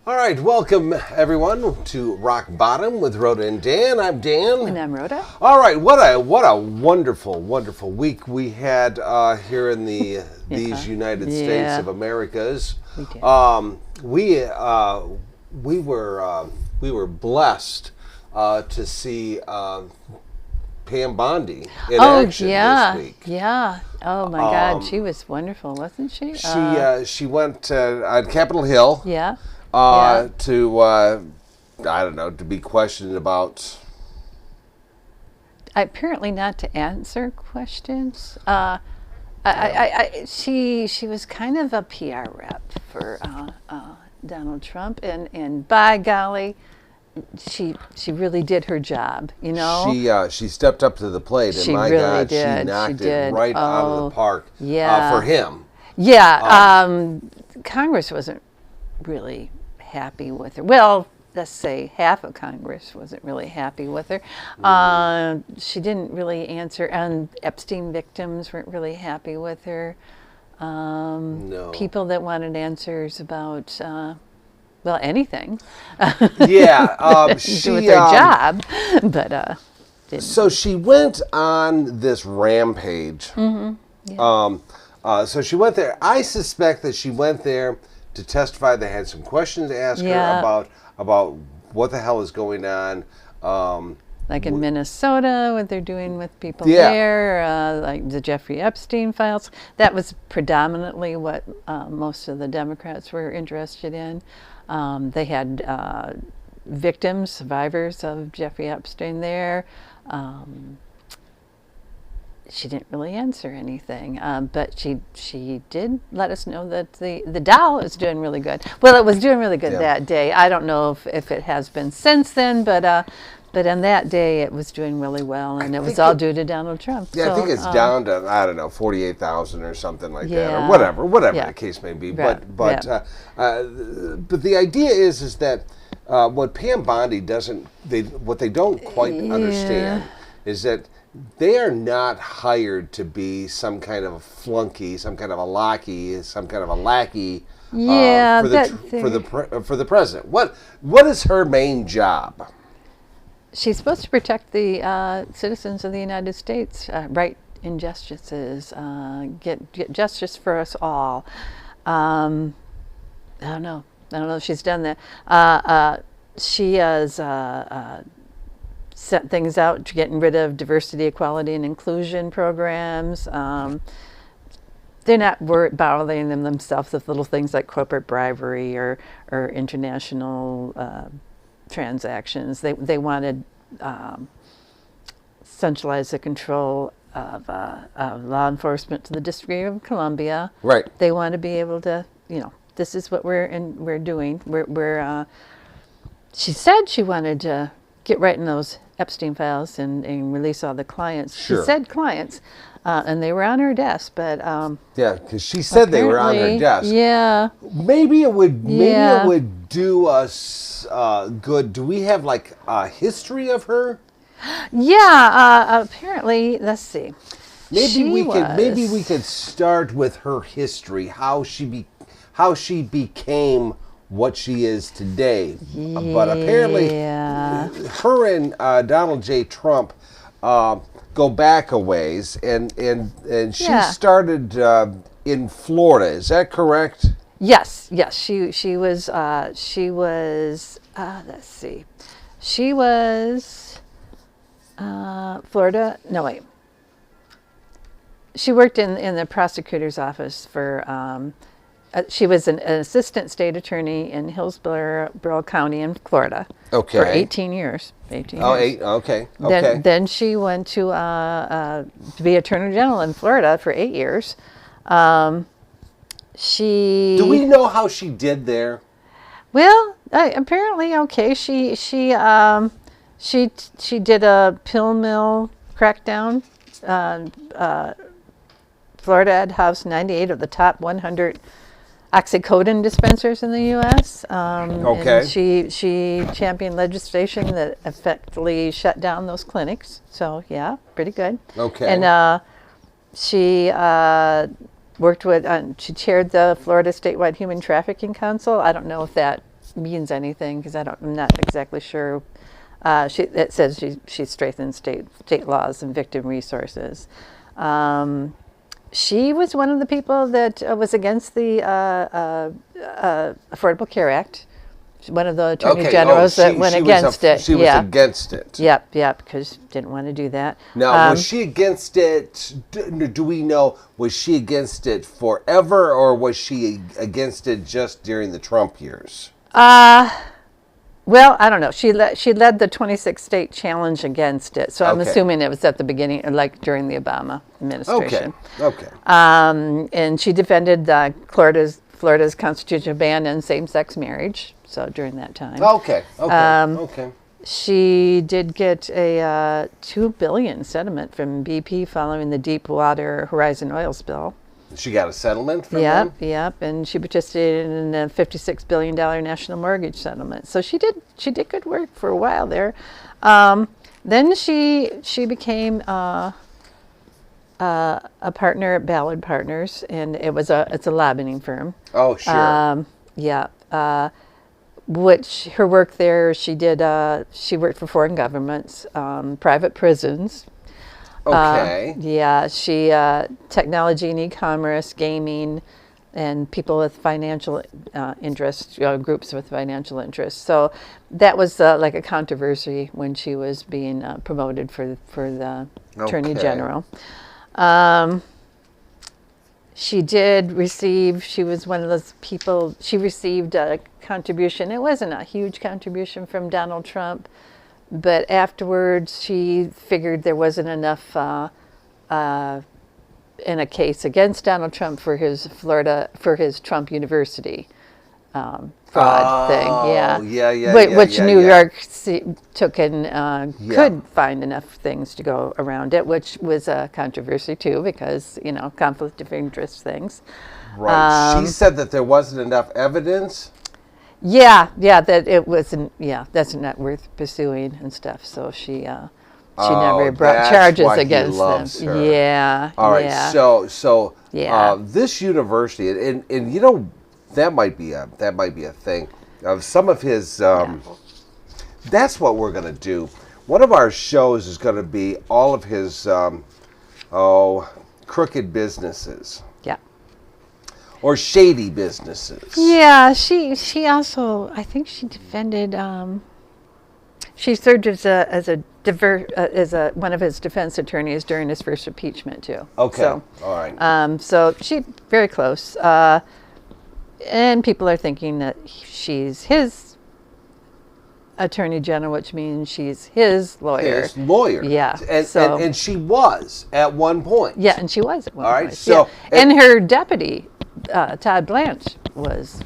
All right, welcome everyone to Rock Bottom with Rhoda and Dan. I'm Dan. And I'm Rhoda. All right, what a wonderful week we had here in these United States of Americas. We did. We were blessed to see Pam Bondi in action this week. Yeah. Oh my God, she was wonderful, wasn't she? She went on Capitol Hill. Yeah. To I don't know, to be questioned about. Apparently not to answer questions. She was kind of a PR rep for Donald Trump, and by golly, she really did her job. You know, she stepped up to the plate, and she my really God, did. she knocked She did. it right out of the park. Yeah. For him. Yeah. Congress wasn't really happy with her. Well, let's say half of Congress wasn't really happy with her. She didn't really answer, and Epstein victims weren't really happy with her. No. People that wanted answers about, anything. Yeah. Do with their job, but didn't. So she went on this rampage. Mm-hmm. Yeah. So she went there. I suspect that she went there to testify. They had some questions to ask her about what the hell is going on. Like in Minnesota, what they're doing with people there, like the Jeffrey Epstein files. That was predominantly what most of the Democrats were interested in. They had victims, survivors of Jeffrey Epstein there. She didn't really answer anything, but she did let us know that the Dow is doing really good. Well, it was doing really good that day. I don't know if it has been since then, but on that day it was doing really well, and it was all due to Donald Trump. Yeah, so, I think it's down to, I don't know, 48,000 or something like that, or whatever the case may be. Right. But the idea is that what Pam Bondi what they don't quite understand is that they are not hired to be some kind of a flunky, some kind of a lackey, some kind of a lackey for the president. What is her main job? She's supposed to protect the citizens of the United States, right injustices, get justice for us all. I don't know if she's done that. She has set things out to getting rid of diversity, equality, and inclusion programs. They're not bothering themselves with little things like corporate bribery or international transactions. They wanted centralize the control of law enforcement to the District of Columbia. Right. They want to be able to, this is what we're doing. She said she wanted to get right in those Epstein files and release all the clients. Sure. She said clients, and they were on her desk, but because she said they were on her desk. Yeah. Maybe it would do us good. Do we have like a history of her? Yeah. Apparently, let's see. Maybe we could start with her history. How she became what she is today. But apparently, her and Donald J. Trump go back a ways, and she started in Florida. Is that correct? Yes. She was. Let's see. She was Florida. No, wait. She worked in the prosecutor's office for. She was an assistant state attorney in Hillsborough County in Florida for 18 years. 18 years. Okay. Then she went to be Attorney General in Florida for 8 years. Do we know how she did there? Well, apparently, okay. She did a pill mill crackdown. Florida had housed 98 of the top 100 oxycodone dispensers in the U.S. And she championed legislation that effectively shut down those clinics. So yeah, pretty good. Okay. And she worked with. She chaired the Florida Statewide Human Trafficking Council. I don't know if that means anything because I'm not exactly sure. It says she strengthens state laws and victim resources. She was one of the people that was against the Affordable Care Act. One of the attorney generals that went against it. She was against it. Yep, because she didn't want to do that. Now, was she against it? Do we know, was she against it forever, or was she against it just during the Trump years? Well, I don't know. She led the 26-state challenge against it, so I'm assuming it was at the beginning, like during the Obama administration. Okay. And she defended Florida's constitutional ban on same-sex marriage. So during that time. Okay. She did get a $2 billion settlement from BP following the Deepwater Horizon oil spill. She got a settlement from them? Yep. And she participated in a $56 billion national mortgage settlement. So she did good work for a while there. Then she became a partner at Ballard Partners, and it's a lobbying firm. Oh, sure. Which her work there, she worked for foreign governments, private prisons. Okay. She technology and e-commerce, gaming, and people with financial interests, groups with financial interests. So that was like a controversy when she was being promoted for the Attorney General. She was one of those people, she received a contribution. It wasn't a huge contribution from Donald Trump, but afterwards she figured there wasn't enough in a case against Donald Trump for his Trump University fraud thing. Which New York took and could find enough things to go around it, which was a controversy too, because conflict of interest things. Right. She said that there wasn't enough evidence. That it wasn't. That's not worth pursuing and stuff. So she never brought charges against them. Her. All right. So this university, and that might be a thing. Some of his. That's what we're going to do. One of our shows is going to be all of his crooked businesses. Or shady businesses. Yeah, she also, I think she defended. She served as one of his defense attorneys during his first impeachment too. Okay, so, all right. So she very close, and people are thinking that she's his attorney general, which means she's his lawyer. His lawyer. Yeah. And she was at one point. Yeah, and she was at one point. All right. So and her deputy. Todd Blanche was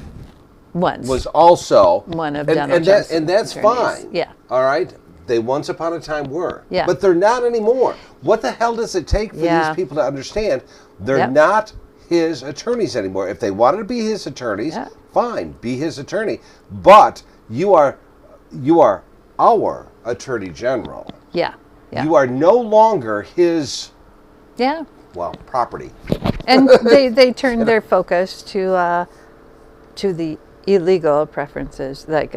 also one of Donald Trump's and that's attorneys. fine. Yeah. All right. They once upon a time were. Yeah. But they're not anymore. What the hell does it take for these people to understand they're not his attorneys anymore? If they wanted to be his attorneys, fine, be his attorney. But you are our attorney general. Yeah. You are no longer his property. And they turned their focus to the illegal preferences, like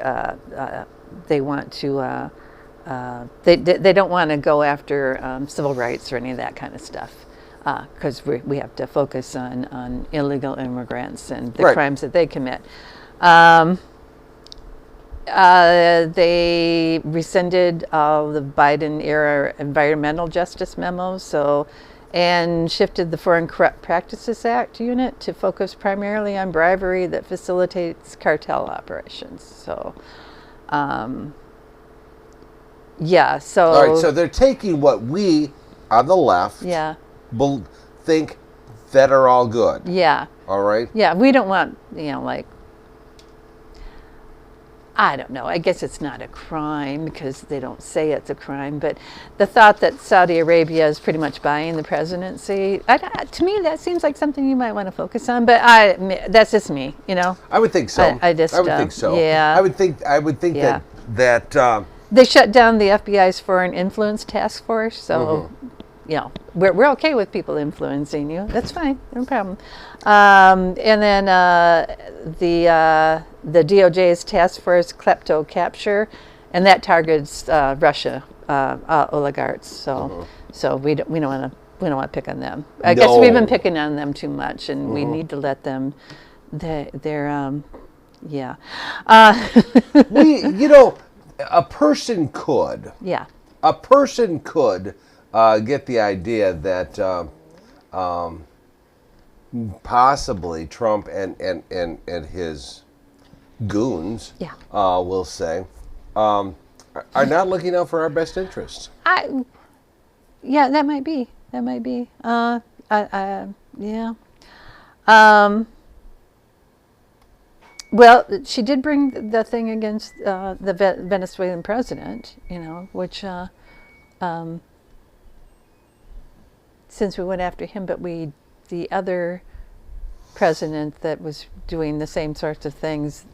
they want to they don't want to go after civil rights or any of that kind of stuff, because we have to focus on illegal immigrants and the crimes that they commit. They rescinded all the Biden era environmental justice memos, and shifted the Foreign Corrupt Practices Act unit to focus primarily on bribery that facilitates cartel operations. So, All right, so they're taking what we on the left think that are all good. Yeah. All right. Yeah, we don't want, I don't know. I guess it's not a crime because they don't say it's a crime. But the thought that Saudi Arabia is pretty much buying the presidency, to me, that seems like something you might want to focus on. But that's just me, I would think so. I would think so. Yeah. I would think that they shut down the FBI's Foreign Influence Task Force. So, we're okay with people influencing you. That's fine, no problem. And then the DOJ's task force klepto capture, and that targets Russia oligarchs. So we don't want to pick on them. I guess we've been picking on them too much, and we need to let them. Yeah. A person could. Yeah. A person could get the idea that possibly Trump and his goons, we'll say, are not looking out for our best interests. Yeah, that might be. Yeah. Well, she did bring the thing against the Venezuelan president, which since we went after him, but the other president that was doing the same sorts of things,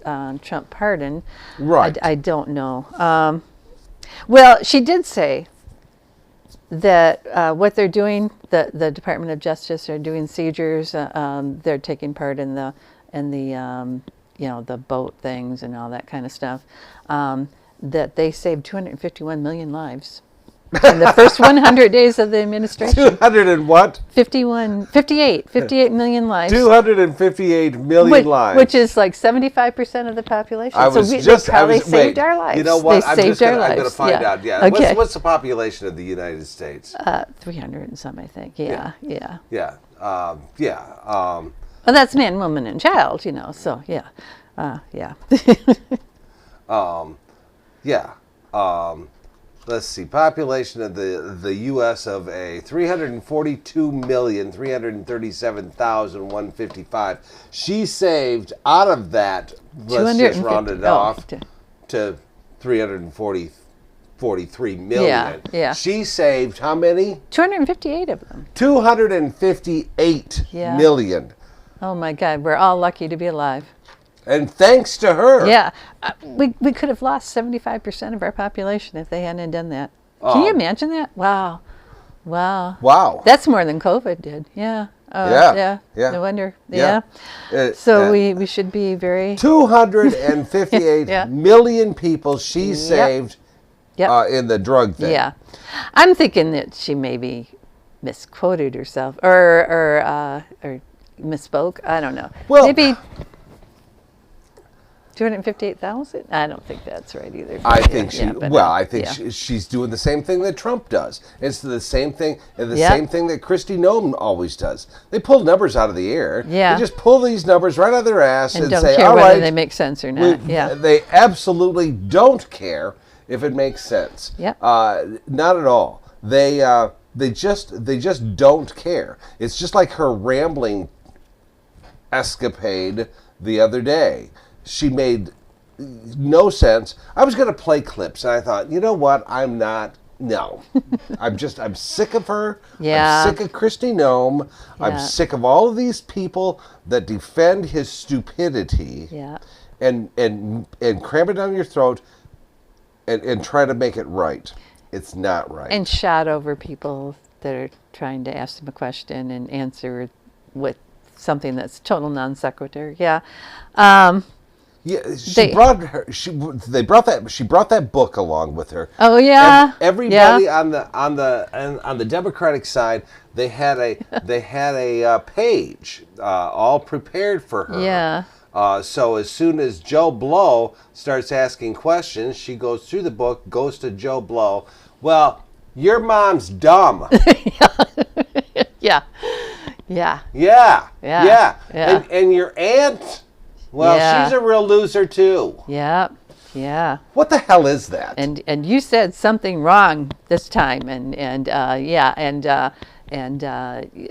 Trump pardoned. Right. I don't know. Well, she did say that what they're doing, the Department of Justice are doing seizures. They're taking part in the the boat things and all that kind of stuff. That they saved 251 million lives in the first 100 days of the administration. 200 and what? 58 million lives. 258 million lives. Which is like 75% of the population. They probably saved our lives. You know what? I'm going to find out. Yeah. Okay. What's the population of the United States? 300 and some, I think. Yeah. Well, that's man, woman, and child, so yeah. Let's see, population of the U.S. of a 342,337,155. She saved out of that, let's just round it off to 343 million. Yeah. She saved how many? 258 of them. 258 million. Oh my God, we're all lucky to be alive. And thanks to her. Yeah. We could have lost 75% of our population if they hadn't done that. Can you imagine that? Wow. That's more than COVID did. Yeah. Yeah. No wonder. Yeah. So we should be very... 258 million people she saved in the drug thing. Yeah. I'm thinking that she maybe misquoted herself or misspoke. I don't know. Well, maybe 258,000? I don't think that's right either. I think she's doing the same thing that Trump does. It's the same thing, same thing that Kristi Noem always does. They pull numbers out of the air. Yeah. They just pull these numbers right out of their ass and don't say, care all whether right, they make sense or not. They absolutely don't care if it makes sense. Yep. Not at all. They just don't care. It's just like her rambling escapade the other day. She made no sense. I was going to play clips, and I thought, you know what? I'm sick of her. Yeah. I'm sick of Kristi Noem. Yeah. I'm sick of all of these people that defend his stupidity and cram it down your throat and try to make it right. It's not right. And shout over people that are trying to ask them a question and answer with something that's total non sequitur. Yeah. She brought that book along with her. Oh yeah. And everybody on the Democratic side, they had a page all prepared for her. Yeah. So as soon as Joe Blow starts asking questions, she goes through the book, goes to Joe Blow. Well, your mom's dumb. Yeah. And your aunt, she's a real loser too. Yeah. What the hell is that? And you said something wrong this time, and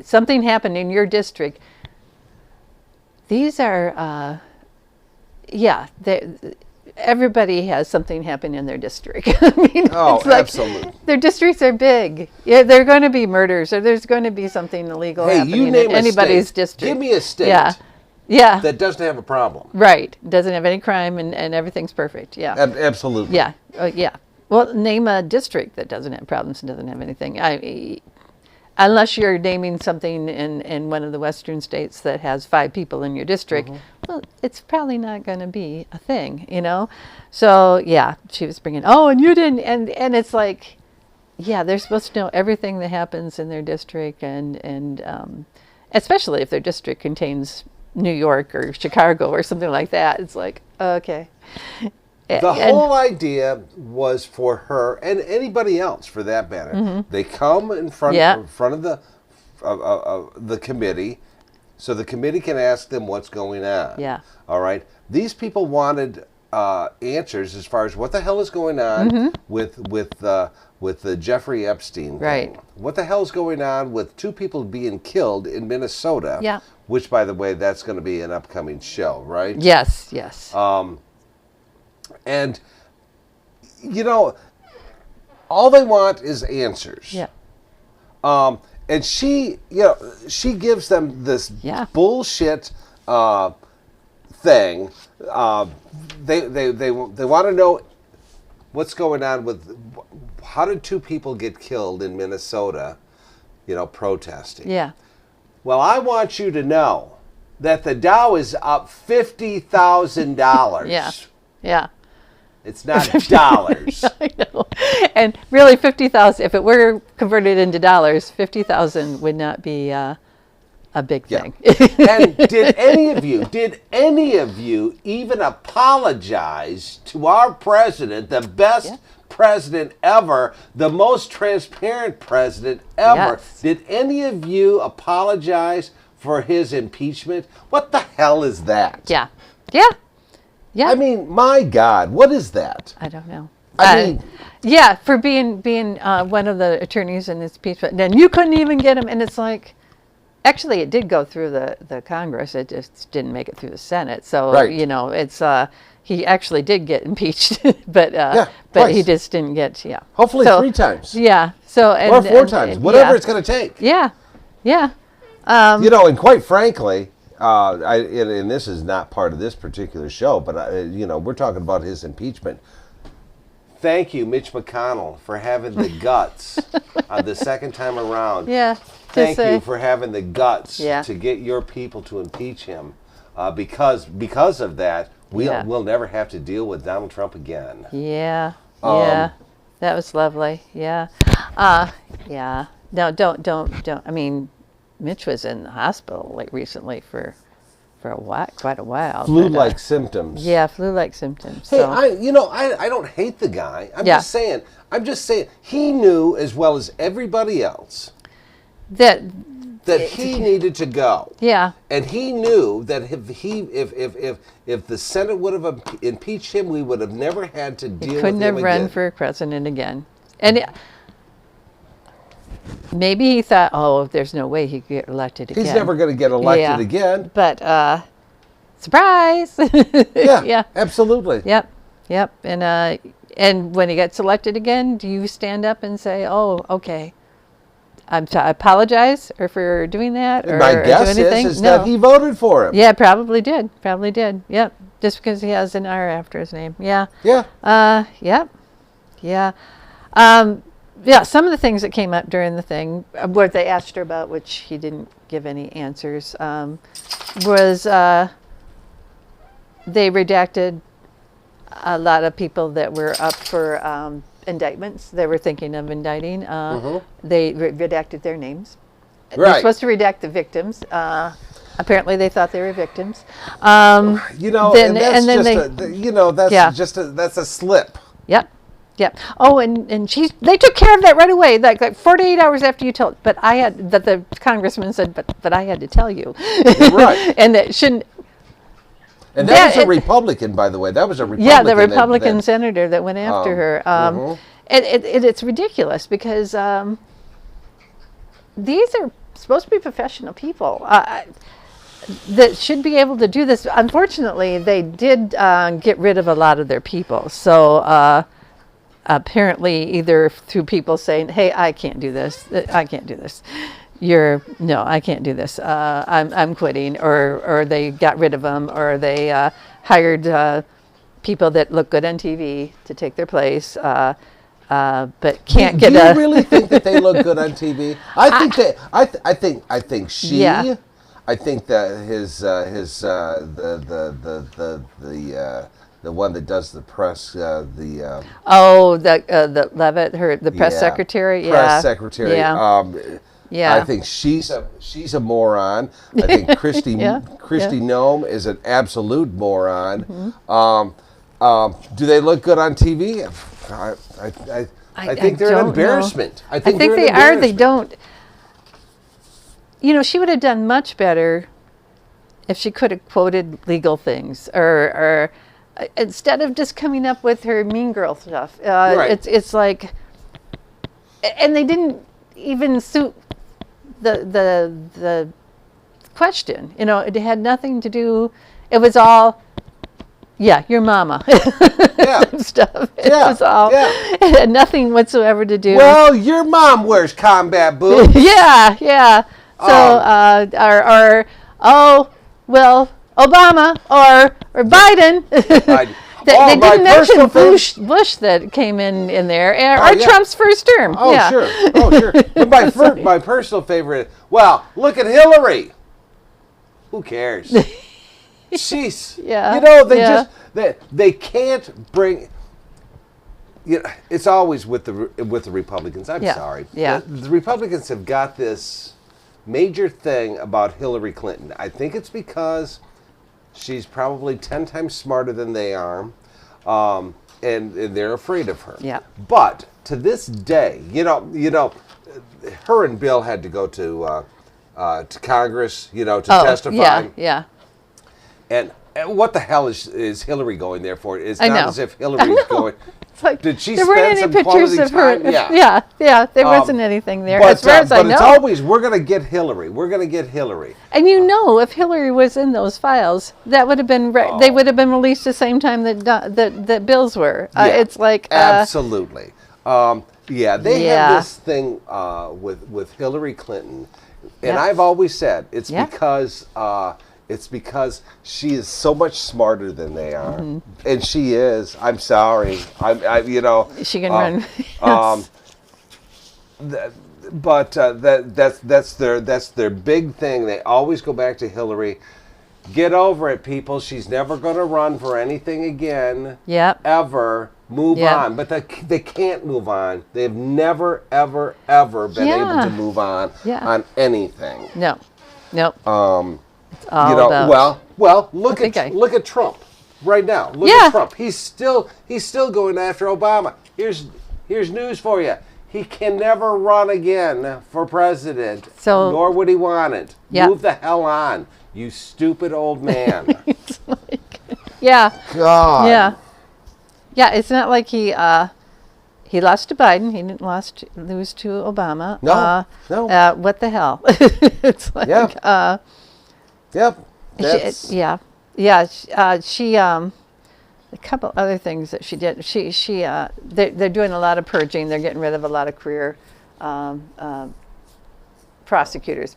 something happened in your district. These are, everybody has something happen in their district. I mean, absolutely. Their districts are big. Yeah, there are going to be murders, or there's going to be something illegal happening in anybody's district. Give me a state. Yeah. That doesn't have a problem. Right. Doesn't have any crime and everything's perfect. Yeah. Absolutely. Yeah. Well, name a district that doesn't have problems and doesn't have anything. Unless you're naming something in one of the western states that has 5 people in your district, well, it's probably not going to be a thing, you know? So, yeah, she was bringing, oh, and you didn't, and it's like, yeah, they're supposed to know everything that happens in their district, and especially if their district contains New York or Chicago or something like that. It's like, okay. The whole idea was for her, and anybody else for that matter, they come in front of the committee, so the committee can ask them what's going on. Yeah. All right. These people wanted answers as far as what the hell is going on with the Jeffrey Epstein Right. thing. What the hell is going on with 2 people being killed in Minnesota? Yeah. Which, by the way, that's going to be an upcoming show, right? Yes, yes. And, you know, all they want is answers. Yeah. And she, you know, she gives them this bullshit thing. They want to know what's going on with, how did 2 people get killed in Minnesota, you know, protesting? Yeah. Well, I want you to know that the Dow is up $50,000. Yeah. Yeah. It's not dollars. I know. And really 50,000, if it were converted into dollars, 50,000 would not be a big thing. And did any of you even apologize to our president, the best president ever, the most transparent president ever? Yes. Did any of you apologize for his impeachment? What the hell is that? Yeah. Yeah. Yeah. I mean, my God, what is that? I don't know. I mean, yeah, for being one of the attorneys in this impeachment, and you couldn't even get him. And it's like, actually, it did go through the Congress. It just didn't make it through the Senate. So you know, it's he actually did get impeached, but he just didn't get Hopefully 3 times. Yeah. So or 4 times, whatever it's going to take. Yeah. Yeah. You know, and quite frankly. And this is not part of this particular show, but you know, we're talking about his impeachment. Thank you, Mitch McConnell, for having the guts the second time around. Yeah. Thank you for having the guts Yeah. to get your people to impeach him, because of that, we'll never have to deal with Donald Trump again. Yeah. Yeah. That was lovely. Yeah. Yeah. No, don't. I mean, Mitch was in the hospital like recently for a while, quite a while. Flu-like symptoms. Yeah, flu-like symptoms. Hey, so. I don't hate the guy. I'm just saying he knew as well as everybody else that he needed to go. Yeah. And he knew that if the Senate would have impeached him, we would have never had to deal with him again. He couldn't have run for president again. And maybe he thought, oh, there's no way he could get elected again. He's never going to get elected again. But surprise! Yeah, absolutely. Yep. And when he gets elected again, do you stand up and say, oh, okay, I apologize for doing that? Or my guess do anything? is that he voted for him. Yeah, probably did. Yep. Just because he has an R after his name. Yeah. Yeah. Yep. Yeah. Yeah, some of the things that came up during the thing, what they asked her about, which he didn't give any answers, was they redacted a lot of people that were up for indictments. They were thinking of indicting. They redacted their names. Right. They're supposed to redact the victims. Apparently, they thought they were victims. You know, that's a slip. Yep. Yep. Oh, and they took care of that right away, like 48 hours after you told. But the congressman said, but I had to tell you, right? And that shouldn't. And that was a Republican, by the way. That was a Republican. Yeah, the Republican senator that went after her. It's ridiculous because these are supposed to be professional people that should be able to do this. Unfortunately, they did get rid of a lot of their people. So. Apparently, either through people saying, "Hey, I can't do this. I can't do this. I can't do this. I'm quitting," or they got rid of them, or they hired people that look good on TV to take their place, but can't get. Do you really think that they look good on TV? I think she. I think that the one that does the press, the Levitt, the press secretary, press secretary. Yeah. I think she's a moron. I think Kristi Noem is an absolute moron. Do they look good on TV? I think they're an embarrassment. I think they are. They don't. She would have done much better if she could have quoted legal things, or instead of just coming up with her mean girl stuff. Right. It's like, and they didn't even suit the question. It had nothing to do. It was all, your mama. Stuff. It was all. It had nothing whatsoever to do. Well, your mom wears combat boots. Yeah. So, Obama or Biden. They didn't mention Bush that came in there, or Trump's first term. Sure. But my personal favorite. Well, look at Hillary. Who cares? She's. They can't bring. It's always with the Republicans. I'm sorry. The Republicans have got this major thing about Hillary Clinton. I think it's because she's probably 10 times smarter than they are, and they're afraid of her. Yeah. But to this day, her and Bill had to go to Congress, to testify. Yeah. And what the hell is Hillary going there for? It's not as if Hillary's going. Like, did she there spend weren't some any pictures of her? time? Yeah. There wasn't anything there, as far as I know. But it's always, we're going to get Hillary. We're going to get Hillary. And if Hillary was in those files, that would have been they would have been released the same time that Bill's were. It's like absolutely. They have this thing with Hillary Clinton, and I've always said it's because she is so much smarter than they are, and she is. I'm sorry. She can run. That's their big thing. They always go back to Hillary. Get over it, people. She's never going to run for anything again. Ever. Move on. But they can't move on. They've never, ever, ever been able to move on anything. No. Look at Trump right now. Look at Trump. He's still going after Obama. Here's news for you. He can never run again for president. Nor would he want it. Move the hell on, you stupid old man. God. Yeah. It's not like he lost to Biden. He didn't lose to Obama. No. What the hell? It's like. Yep. She a couple other things that she did. They're doing a lot of purging. They're getting rid of a lot of career prosecutors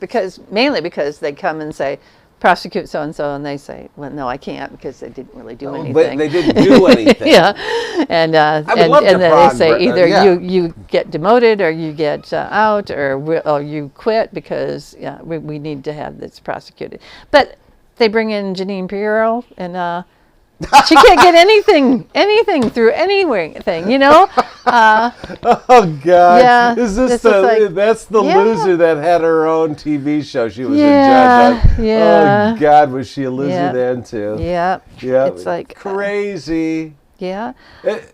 mainly because they come and say prosecute so and so, and they say, well, no, I can't because they didn't really do anything. But they didn't do anything. And then they say either you get demoted or you get out or you quit because we need to have this prosecuted. But they bring in Jeanine Pirro and she can't get anything through anything, Oh God! Is this that's the loser that had her own TV show? She was a judge on. Oh God, was she a loser then too? Yeah. It's like crazy. This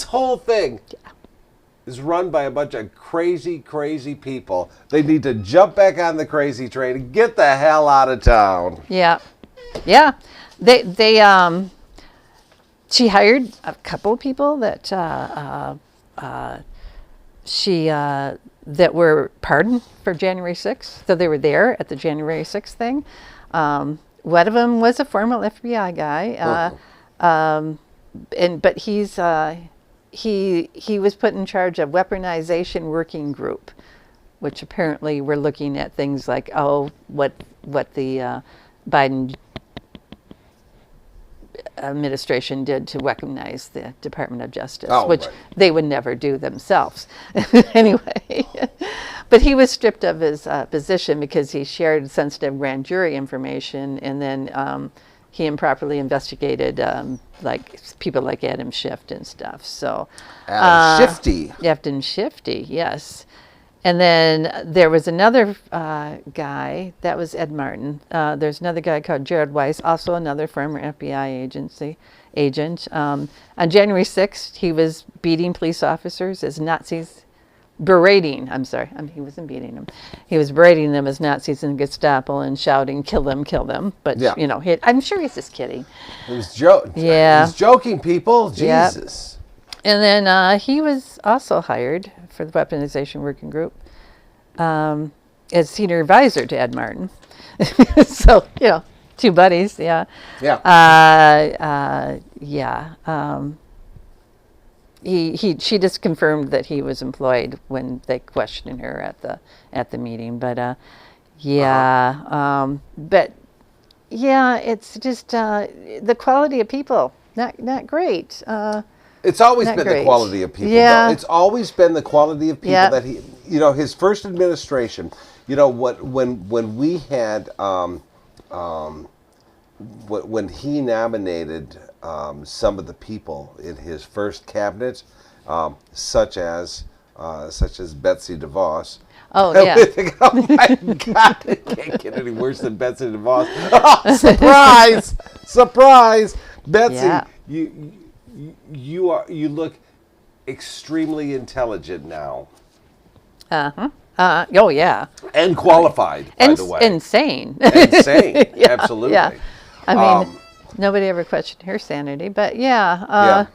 whole thing is run by a bunch of crazy people. They need to jump back on the crazy train and get the hell out of town. Yeah. She hired a couple of people that that were pardoned for January 6th, so they were there at the January 6th thing. One of them was a former FBI guy, but he was put in charge of weaponization working group, which apparently were looking at things like what the Biden administration did to weaponize the Department of Justice, which they would never do themselves. Anyway, But he was stripped of his position because he shared sensitive grand jury information, and then he improperly investigated like people like Adam Schiff and stuff. So Adam Shifty. Adam Shifty, yes. And then there was another guy, that was Ed Martin. There's another guy called Jared Weiss, also another former FBI agent. On January 6th, he was beating police officers as Nazis, he wasn't beating them. He was berating them as Nazis and Gestapo and shouting, kill them, kill them. But, you know, I'm sure he's just kidding. He was joking, people. Jesus. Yep. And then he was also hired for the Weaponization Working Group as senior advisor to Ed Martin. So, you know, two buddies, yeah. Yeah. She just confirmed that he was employed when they questioned her at the meeting. But but yeah, it's just the quality of people not great. It's always been the quality of people. Yeah. Though. It's always been the quality of people that he, you know, his first administration, you know, when we had, when he nominated some of the people in his first cabinet, such as Betsy DeVos. Oh, yeah. Oh, my God. It can't get any worse than Betsy DeVos. Oh, surprise! Surprise! Betsy, you look extremely intelligent now. Oh, yeah. And qualified, by the way. Insane. Insane. Absolutely. Yeah. I mean, nobody ever questioned her sanity, but well,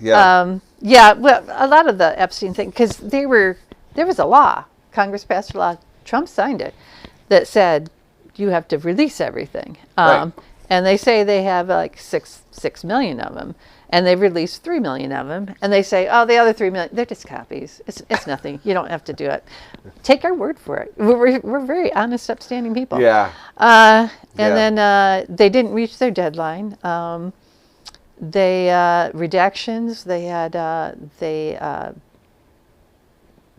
a lot of the Epstein thing, because there was a law. Congress passed a law. Trump signed it that said you have to release everything. Right. And they say they have like 6 million of them. And they've released 3 million of them. And they say, oh, the other 3 million, they're just copies. It's nothing. You don't have to do it. Take our word for it. We're very honest, upstanding people. Yeah. Then they didn't reach their deadline. Redactions,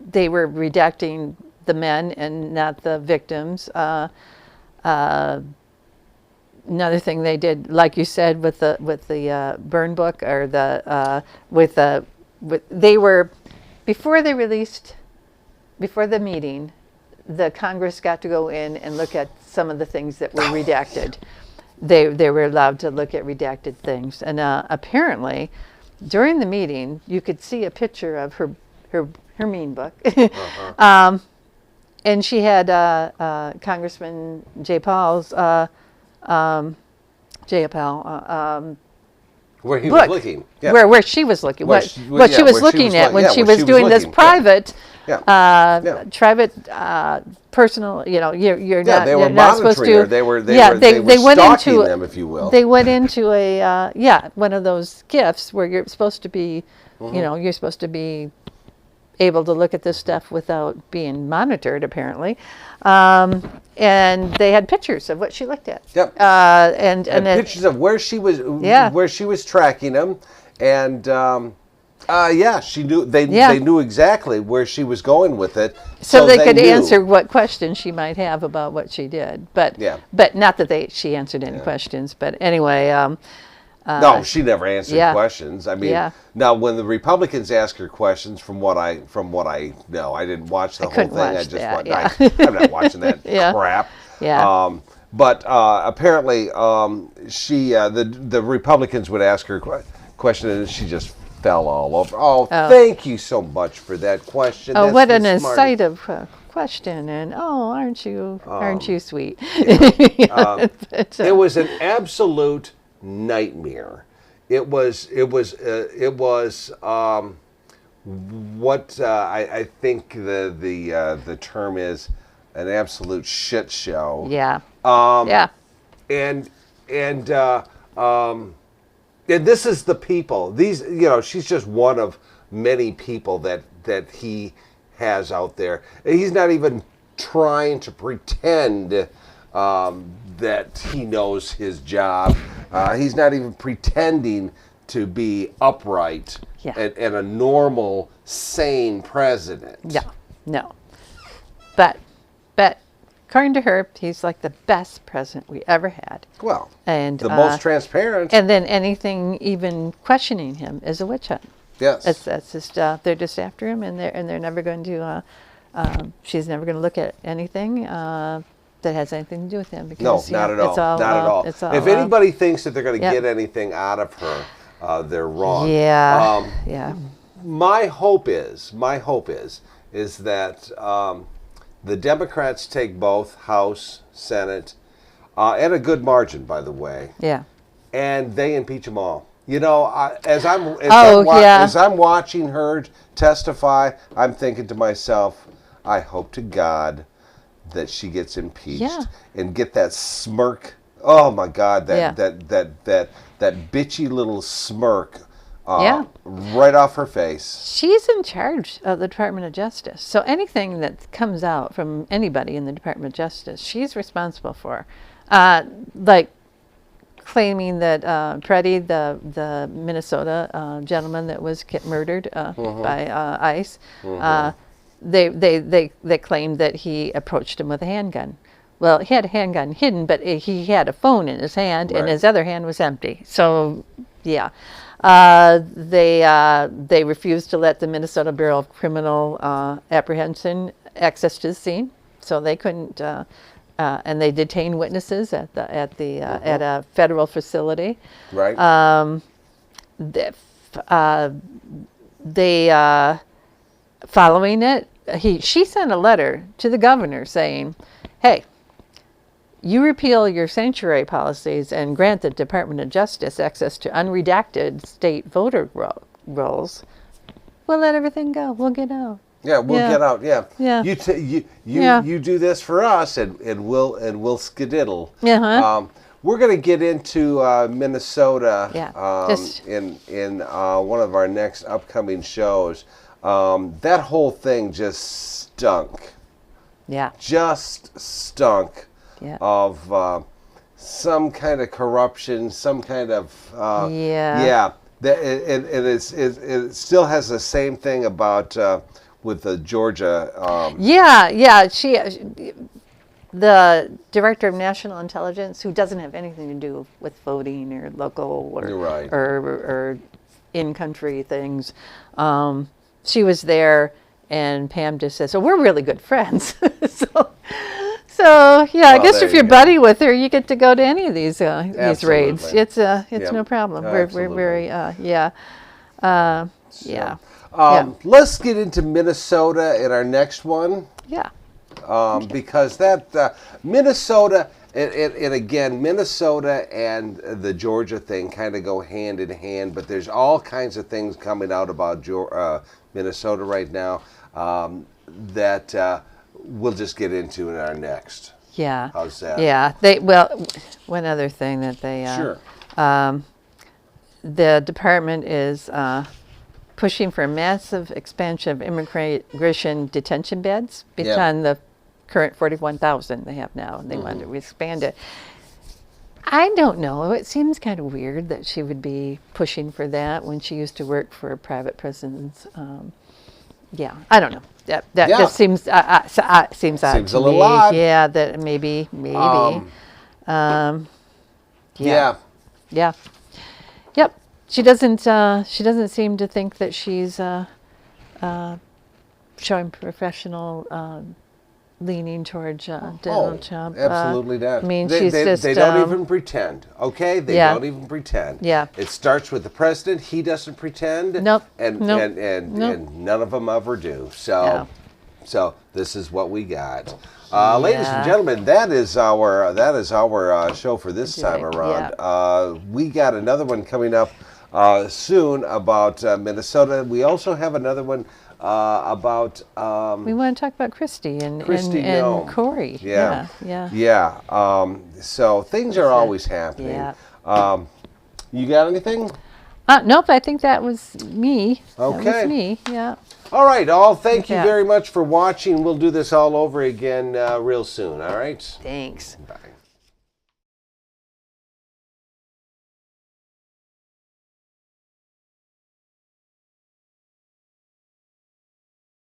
they were redacting the men and not the victims. Another thing they did, like you said, with the burn book, or they were, before the meeting, the Congress got to go in and look at some of the things that were redacted. They were allowed to look at redacted things, and apparently, during the meeting, you could see a picture of her mean book. And she had Congressman Jayapal's where he book, was looking. Yeah. Where she was looking. What she was looking at when she was doing this private, personal. You know, you're not. They were not supposed to. They were went stalking into them, if you will. They went into a one of those gifts where you're supposed to be. You know, you're supposed to be able to look at this stuff without being monitored, apparently. And they had pictures of what she looked at. Yep. And pictures of where she was tracking them, and she knew they knew exactly where she was going with it. So they could answer what questions she might have about what she did, but not that she answered any questions. But anyway. No, she never answered questions. I mean, now when the Republicans ask her questions, from what I know, I didn't watch the whole thing. I'm not watching that crap. Yeah. But apparently, the Republicans would ask her question, and she just fell all over. Oh, thank you so much for that question. Oh, what an insightful question! And aren't you sweet? It was an absolute nightmare. It was what I think the term is an absolute shit show. Yeah. And this is the people. These, she's just one of many people that he has out there. He's not even trying to pretend that he knows his job. He's not even pretending to be upright and a normal, sane president. Yeah, no. But according to her, he's like the best president we ever had. Well, and the most transparent. And then anything even questioning him is a witch hunt. Yes. That's just they're just after him, and they're never going to. She's never going to look at anything that has anything to do with him. Because, no, not at all. Not at all. It's all. If anybody thinks that they're going to get anything out of her, they're wrong. Yeah. Yeah. My hope is that the Democrats take both House, Senate, and a good margin, by the way. Yeah. And they impeach them all. You know, as I'm watching her testify, I'm thinking to myself, I hope to God that she gets impeached and get that smirk. Oh my God, that bitchy little smirk right off her face. She's in charge of the Department of Justice. So anything that comes out from anybody in the Department of Justice, she's responsible for. Like claiming that Preddy, the Minnesota gentleman that was murdered by ICE, they claimed that he approached him with a handgun. Well, he had a handgun hidden, but he had a phone in his hand, and his other hand was empty. So, yeah. They refused to let the Minnesota Bureau of Criminal Apprehension access to the scene, so they couldn't. And they detained witnesses at a federal facility. Right. Following it, she sent a letter to the governor saying, "Hey, you repeal your sanctuary policies and grant the Department of Justice access to unredacted state voter rolls. We'll let everything go. We'll get out." Yeah, we'll get out. Yeah. Yeah. You do this for us, and we'll skedaddle. We're going to get into Minnesota in one of our next upcoming shows. That whole thing just stunk. Yeah. Just stunk of some kind of corruption, some kind of it still has the same thing about with the Georgia. The director of national intelligence, who doesn't have anything to do with voting or local or in-country things. She was there, and Pam just says, "So we're really good friends." So I guess if you're buddy with her, you get to go to any of these raids. It's no problem. We're very Let's get into Minnesota in our next one. Yeah. Because that Minnesota, and again, Minnesota and the Georgia thing kind of go hand in hand, but there's all kinds of things coming out about Minnesota right now that we'll just get into in our next. Yeah. How's that? Yeah. One other thing that they the department is pushing for a massive expansion of immigration detention beds beyond the current 41,000 they have now, and they want to expand it. I don't know. It seems kind of weird that she would be pushing for that when she used to work for private prisons. I don't know. That just seems odd seems to a little me. Odd. Yeah, that maybe. Yep. She doesn't seem to think that she's showing professional leaning towards Donald Trump. Absolutely not. I mean, they don't even pretend. Okay, they don't even pretend. Yeah. It starts with the president. He doesn't pretend. Nope. And none of them ever do. So this is what we got. Ladies and gentlemen, that is our show for this time around. Yeah. We got another one coming up soon about Minnesota. We also have another one about we want to talk about Christy and Corey. So things are always happening. You got anything? Nope, I think that was me. Okay. That was me, yeah. All right, thank you very much for watching. We'll do this all over again real soon, all right? Thanks. Bye.